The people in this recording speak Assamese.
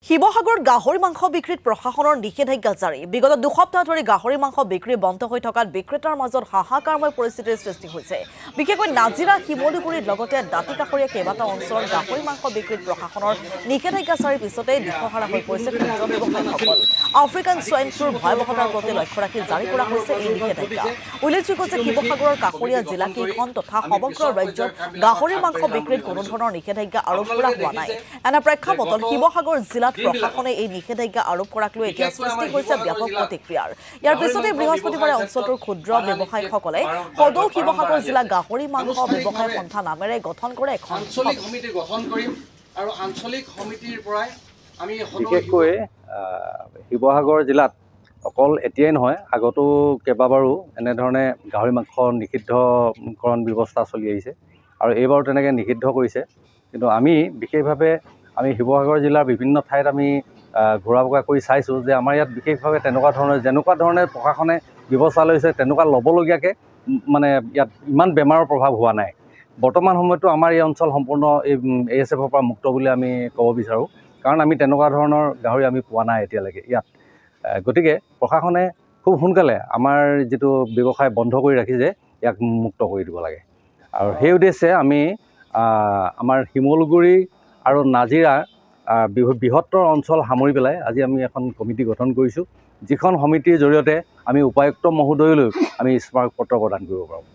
শিৱসাগৰত গাহৰি মাংস বিক্ৰীত প্ৰশাসনৰ নিষেধাজ্ঞা জাৰি বিগত দুসপ্তাহ ধৰি গাহৰি মাংস বিক্ৰী বন্ধ হৈ থকাত বিক্ৰেতাৰ মাজত হাহাকাৰময় পৰিস্থিতিৰ সৃষ্টি হৈছে বিশেষকৈ নাজিৰা শিমলুগুৰিৰ লগতে দাঁতিকাষৰীয়া কেইবাটাও অঞ্চলত গাহৰি মাংস বিক্ৰীত প্ৰশাসনৰ নিষেধাজ্ঞা জাৰিৰ পিছতে দিশহাৰা হৈ পৰিছে ক্ষুদ্ৰ ব্যৱসায়ীসকল আফ্ৰিকান সোয়াইন ফ্লুৰ ভয়াৱহতাৰ প্ৰতি লক্ষ্য ৰাখি জাৰি কৰা হৈছে এই নিষেধাজ্ঞা উল্লেখযোগ্য যে শিৱসাগৰৰ কাষৰীয়া জিলাকেইখন তথা সমগ্ৰ ৰাজ্যত গাহৰি মাংস বিক্ৰীত কোনো ধৰণৰ নিষেধাজ্ঞা আৰোপ কৰা হোৱা নাই এনে প্ৰেক্ষাপটত শিৱসাগৰ জিলাত প্ৰশাসনে এই নিষেধাজ্ঞা আৰোপ কৰাক লৈ এতিয়া সৃষ্টি হৈছে ব্যাপক প্ৰতিক্ৰিয়াৰ ইয়াৰ পিছতে বৃহস্পতিবাৰে অঞ্চলটোৰ ক্ষুদ্ৰ ব্যৱসায়ীসকলে সদৌ শিৱসাগৰ জিলা গাহৰি মাংস ব্যৱসায় সন্থা নামেৰে গঠন কৰে এখন আঞ্চলিক সমিতি গঠন কৰিম আৰু আঞ্চলিক সমিতিৰ পৰাই আমি বিশেষকৈ শিৱসাগৰ জিলাত অকল এতিয়াই নহয় আগতো কেইবাবাৰো এনেধৰণে গাহৰি মাংস নিষিদ্ধকৰণ ব্যৱস্থা চলি আহিছে আৰু এইবাৰো তেনেকৈ নিষিদ্ধ কৰিছে কিন্তু আমি বিশেষভাৱে আমি শিৱসাগৰ জিলাৰ বিভিন্ন ঠাইত আমি ঘূৰা পকা কৰি চাইছোঁ যে আমাৰ ইয়াত বিশেষভাৱে যেনেকুৱা ধৰণে প্ৰশাসনে ব্যৱস্থা লৈছে তেনেকুৱা ল'বলগীয়াকৈ মানে ইয়াত ইমান বেমাৰৰ প্ৰভাৱ হোৱা নাই বৰ্তমান সময়তো আমাৰ এই অঞ্চল সম্পূৰ্ণ এই ASFৰ পৰা মুক্ত বুলি আমি ক'ব বিচাৰোঁ কাৰণ আমি তেনেকুৱা ধৰণৰ গাহৰি আমি পোৱা নাই এতিয়ালৈকে ইয়াত গতিকে প্ৰশাসনে খুব সোনকালে আমাৰ যিটো ব্যৱসায় বন্ধ কৰি ৰাখিছে ইয়াক মুক্ত কৰি দিব লাগে আৰু সেই উদ্দেশ্যে আমি আমাৰ শিমলুগুৰি আৰু নাজিৰা বৃহত্তৰ অঞ্চল সামৰি পেলাই আজি আমি এখন কমিটি গঠন কৰিছোঁ যিখন সমিতিৰ জৰিয়তে আমি উপায়ুক্ত মহোদয়লৈ আমি স্মাৰক পত্ৰ প্ৰদান কৰিব পাৰোঁ